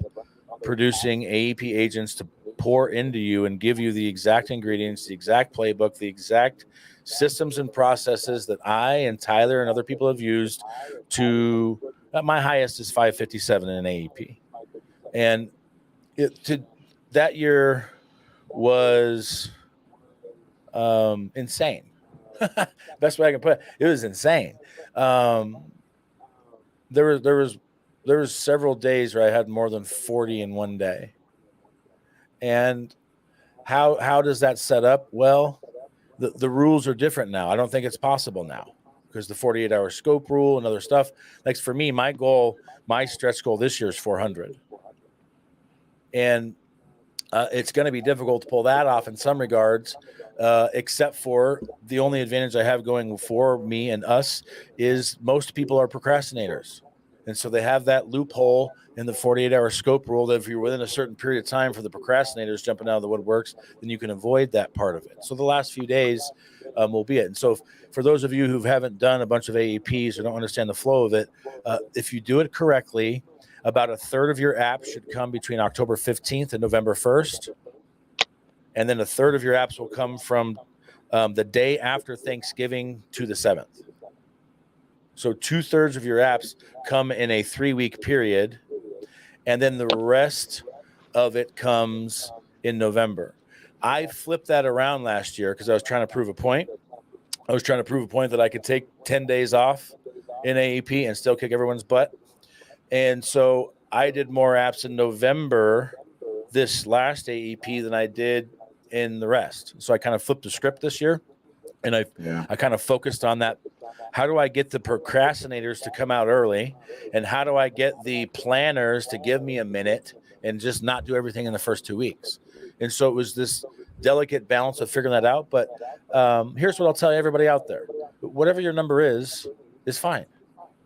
producing AEP agents to pour into you and give you the exact ingredients, the exact playbook, the exact systems and processes that I and Tyler and other people have used to my highest is 557 in AEP. And that year was insane. Best way I can put it. It was insane. There was several days where I had more than 40 in one day. And how does that set up? Well, the rules are different now. I don't think it's possible now because the 48-hour scope rule and other stuff. Like for me, my stretch goal this year is 400. And it's going to be difficult to pull that off in some regards, except for the only advantage I have going for me and us is most people are procrastinators. And so they have that loophole in the 48-hour scope rule that if you're within a certain period of time for the procrastinators jumping out of the woodworks, then you can avoid that part of it. So the last few days will be it. And so for those of you who haven't done a bunch of AEPs or don't understand the flow of it, if you do it correctly, about a third of your apps should come between October 15th and November 1st. And then a third of your apps will come from the day after Thanksgiving to the 7th. So 2/3 of your apps come in a 3-week period. And then the rest of it comes in November. I flipped that around last year because I was trying to prove a point. I was trying to prove a point that I could take 10 days off in AEP and still kick everyone's butt. And so I did more apps in November this last AEP than I did in the rest. So I kind of flipped the script this year, and I kind of focused on that how do I get the procrastinators to come out early, and how do I get the planners to give me a minute and just not do everything in the first 2 weeks. And so it was this delicate balance of figuring that out. But here's what I'll tell everybody out there: whatever your number is fine.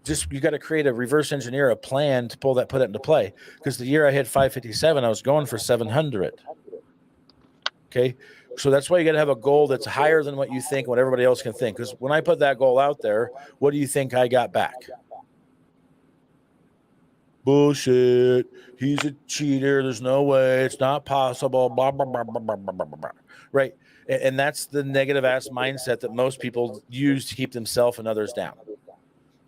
Just you got to create a reverse engineer a plan to put it into play. Because the year I hit 557, I was going for 700. Okay, so that's why you got to have a goal that's higher than what you think, what everybody else can think. Because when I put that goal out there, what do you think I got back? Bullshit. He's a cheater. There's no way. It's not possible. Blah, blah, blah, blah, blah, blah, blah, blah. Right. And that's the negative ass mindset that most people use to keep themselves and others down.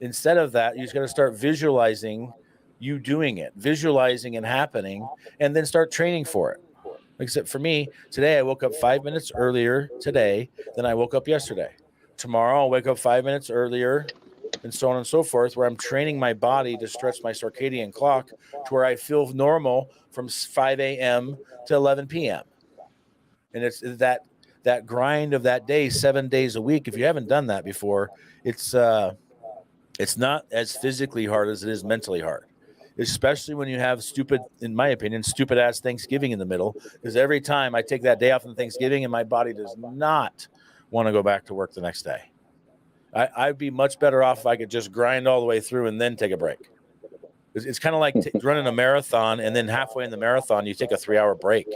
Instead of that, you just got to start visualizing you doing it, visualizing it happening, and then start training for it. Like I said, for me, today I woke up 5 minutes earlier today than I woke up yesterday. Tomorrow I'll wake up 5 minutes earlier, and so on and so forth, where I'm training my body to stretch my circadian clock to where I feel normal from 5 a.m. to 11 p.m. And it's that grind of that day, 7 days a week. If you haven't done that before, it's not as physically hard as it is mentally hard, especially when you have in my opinion, stupid ass Thanksgiving in the middle. Because every time I take that day off on Thanksgiving and my body does not want to go back to work the next day. I'd be much better off if I could just grind all the way through and then take a break. It's kind of like running a marathon, and then halfway in the marathon, you take a 3-hour break.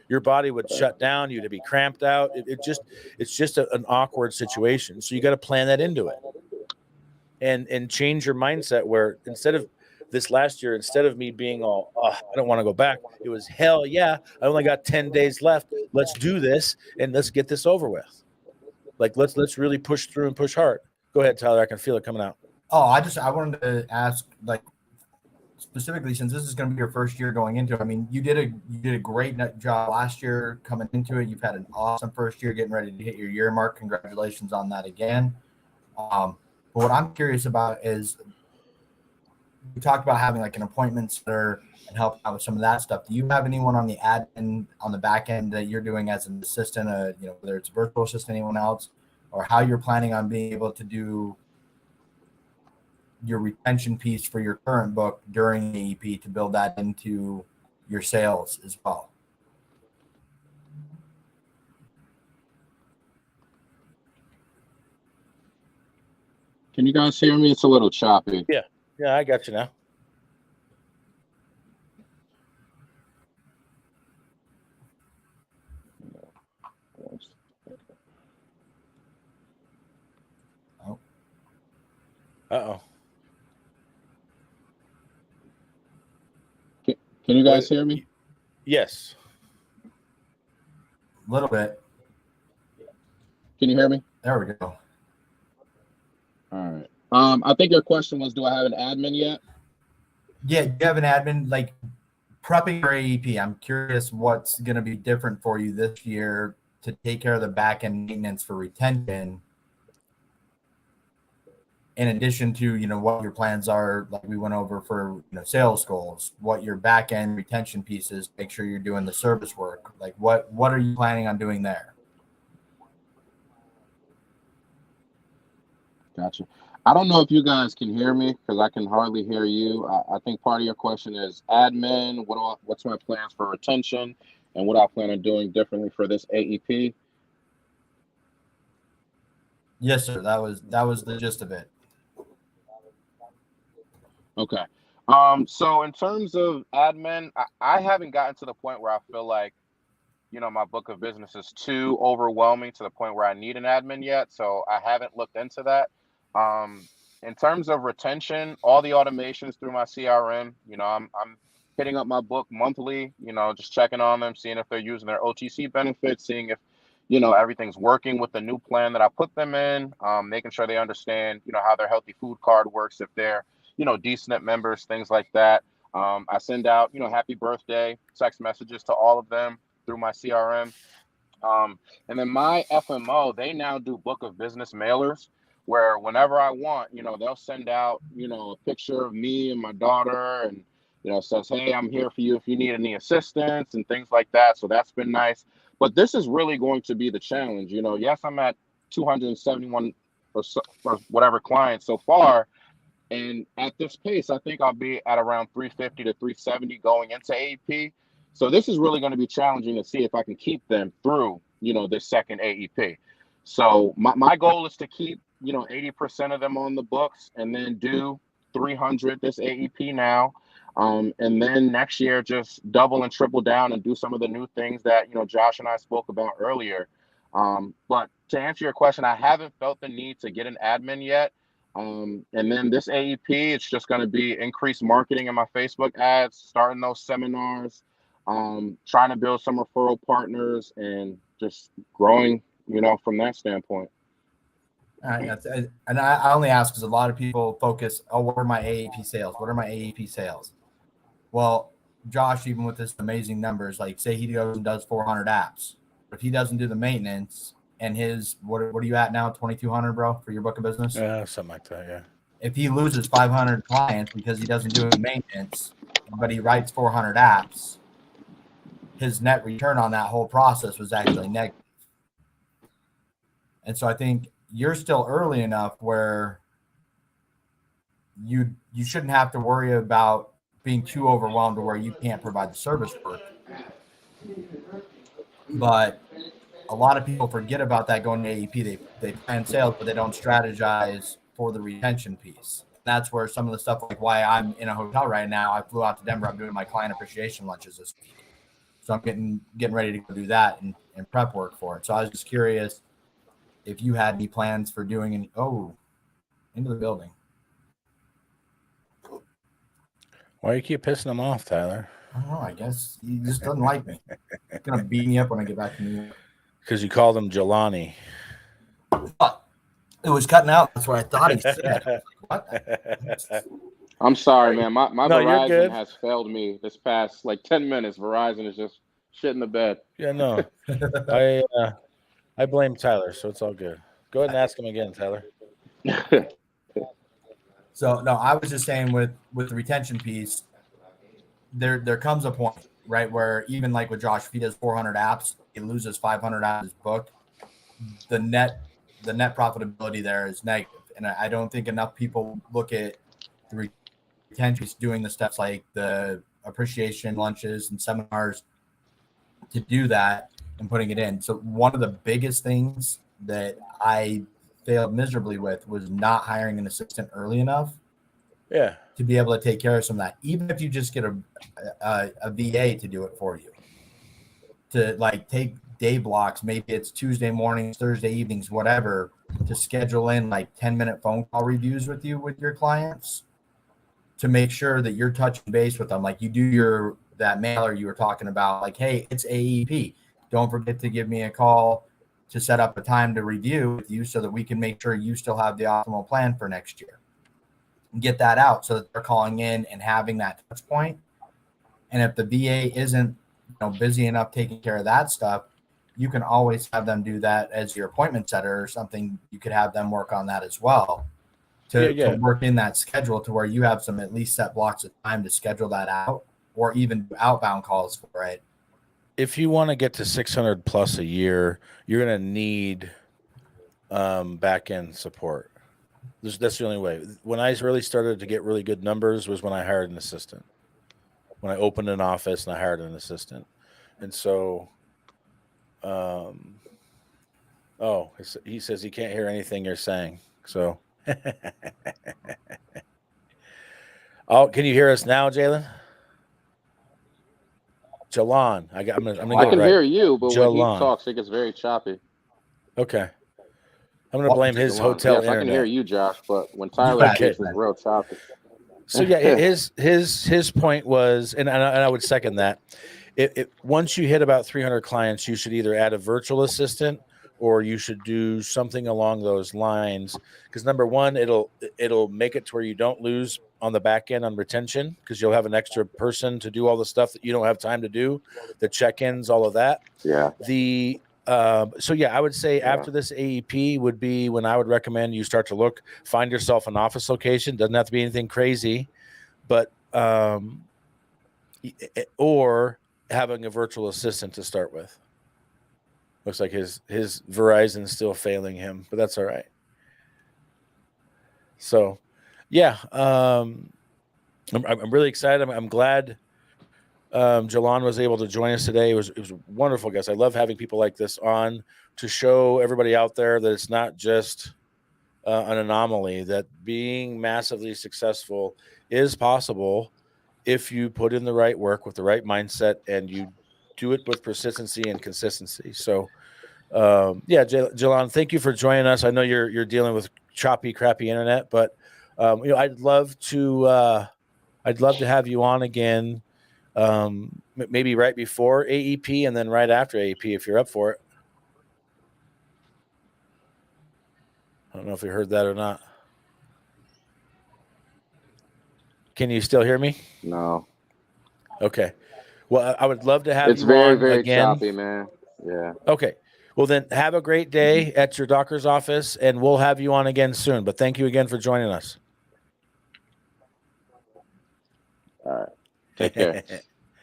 Your body would shut down. You'd be cramped out. It's just an awkward situation. So you got to plan that into it. And change your mindset where instead of this last year, instead of me being all, I don't want to go back, it was hell yeah, I only got 10 days left. Let's do this and let's get this over with. Like, let's really push through and push hard. Go ahead, Tyler. I can feel it coming out. Oh, I wanted to ask, like, specifically, since this is going to be your first year going into it. I mean, you did a great job last year coming into it. You've had an awesome first year getting ready to hit your year mark. Congratulations on that again. But what I'm curious about is we talked about having like an appointment center and help out with some of that stuff. Do you have anyone on the admin, on the back end that you're doing as an assistant, whether it's a virtual assistant, anyone else, or how you're planning on being able to do your retention piece for your current book during the EP to build that into your sales as well? Can you guys hear me? It's a little choppy. Yeah, I got you now. Oh. Uh-oh. Can you guys hear me? Yes. A little bit. Can you hear me? There we go. All right. I think your question was, do I have an admin yet? Yeah, you have an admin, like prepping for AEP. I'm curious what's going to be different for you this year to take care of the back end maintenance for retention. In addition to, what your plans are, like we went over for, sales goals, what your back end retention pieces, make sure you're doing the service work. Like what are you planning on doing there? Gotcha. I don't know if you guys can hear me because I can hardly hear you. I think part of your question is admin. What's my plans for retention, and what I plan on doing differently for this AEP? Yes, sir. That was the gist of it. Okay. So in terms of admin, I haven't gotten to the point where I feel like, my book of business is too overwhelming to the point where I need an admin yet. So I haven't looked into that. In terms of retention, all the automations through my CRM, I'm hitting up my book monthly, just checking on them, seeing if they're using their OTC benefits, seeing if, everything's working with the new plan that I put them in, making sure they understand, how their healthy food card works, if they're, DSNP members, things like that. I send out, happy birthday text messages to all of them through my CRM. And then my FMO, they now do book of business mailers, where whenever I want, they'll send out, a picture of me and my daughter and, says, hey, I'm here for you if you need any assistance and things like that. So that's been nice. But this is really going to be the challenge. Yes, I'm at 271 for whatever client so far. And at this pace, I think I'll be at around 350 to 370 going into AEP. So this is really going to be challenging to see if I can keep them through, this second AEP. So my goal is to keep, 80% of them on the books and then do 300 this AEP now. And then next year, just double and triple down and do some of the new things that, Josh and I spoke about earlier. But to answer your question, I haven't felt the need to get an admin yet. And then this AEP, it's just going to be increased marketing in my Facebook ads, starting those seminars, trying to build some referral partners and just growing, from that standpoint. And I only ask because a lot of people focus, what are my AEP sales? What are my AEP sales? Well, Josh, even with his amazing numbers, like say he goes and does 400 apps, if he doesn't do the maintenance and his, what are you at now? 2,200, bro, for your book of business? Something like that. Yeah. If he loses 500 clients because he doesn't do any maintenance, but he writes 400 apps, his net return on that whole process was actually negative. And so I think you're still early enough where you shouldn't have to worry about being too overwhelmed to where you can't provide the service work. But a lot of people forget about that going to AEP. They plan sales, but they don't strategize for the retention piece. That's where some of the stuff, like why I'm in a hotel right now. I flew out to Denver. I'm doing my client appreciation lunches this week. So I'm getting ready to go do that and prep work for it. So I was just curious if you had any plans for doing into the building. Why do you keep pissing him off, Tyler? I don't know. I guess he just doesn't like me. He's going to beat me up when I get back to New York. Because you called him Jelani. But it was cutting out. That's what I thought he said. What? I'm sorry, man. My No, Verizon has failed me this past 10 minutes. Verizon is just shit in the bed. Yeah, no. I blame Tyler, so it's all good. Go ahead and ask him again, Tyler. So no, I was just saying with the retention piece, there comes a point, right, where even like with Josh, if he does 400 apps, he loses 500 out of his book. The net profitability there is negative, and I don't think enough people look at the retention piece, doing the steps like the appreciation lunches and seminars to do that and putting it in. So one of the biggest things that I failed miserably with was not hiring an assistant early enough. Yeah. To be able to take care of some of that, even if you just get a VA to do it for you, to take day blocks, maybe it's Tuesday mornings, Thursday evenings, whatever, to schedule in 10-minute phone call reviews with your clients to make sure that you're touching base with them. Like you do that mailer you were talking about, hey, it's AEP. Don't forget to give me a call to set up a time to review with you so that we can make sure you still have the optimal plan for next year. And get that out so that they're calling in and having that touch point. And if the VA isn't busy enough taking care of that stuff, you can always have them do that as your appointment setter or something. You could have them work on that as well to work in that schedule to where you have some at least set blocks of time to schedule that out or even outbound calls for it. If you want to get to 600 plus a year, you're going to need back end support. That's the only way. When I really started to get really good numbers was when I hired an assistant. When I opened an office and I hired an assistant. And so, he says he can't hear anything you're saying. So, can you hear us now, Jalen? Jalan. I'm gonna I can hear you, but Jalan. When he talks, it gets very choppy. Okay. I'm going to blame his hotel internet. I can hear you, Josh, but when Tyler speaks, it's real choppy. So yeah, his point was, and I would second that. Once you hit about 300 clients, you should either add a virtual assistant or you should do something along those lines. Because number one, it'll make it to where you don't lose on the back end on retention because you'll have an extra person to do all the stuff that you don't have time to do, the check-ins, all of that. Yeah. I would say after this AEP would be when I would recommend you start to find yourself an office location. Doesn't have to be anything crazy, but or having a virtual assistant to start with. Looks like his Verizon's still failing him, but that's all right. So, yeah, I'm really excited. I'm glad Jalan was able to join us today. It was wonderful, guys. I love having people like this on to show everybody out there that it's not just an anomaly, that being massively successful is possible if you put in the right work with the right mindset and you do it with persistency and consistency. So, yeah, Jalan, thank you for joining us. I know you're dealing with choppy, crappy internet, but I'd love to have you on again. Maybe right before AEP and then right after AEP if you're up for it. I don't know if you heard that or not. Can you still hear me? No. Okay. Well, I would love to have It's you very, on very again. choppy, man. Yeah. Okay. Well, then have a great day at your doctor's office, and we'll have you on again soon. But thank you again for joining us. All right. Take care.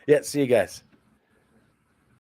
Yeah. See you guys.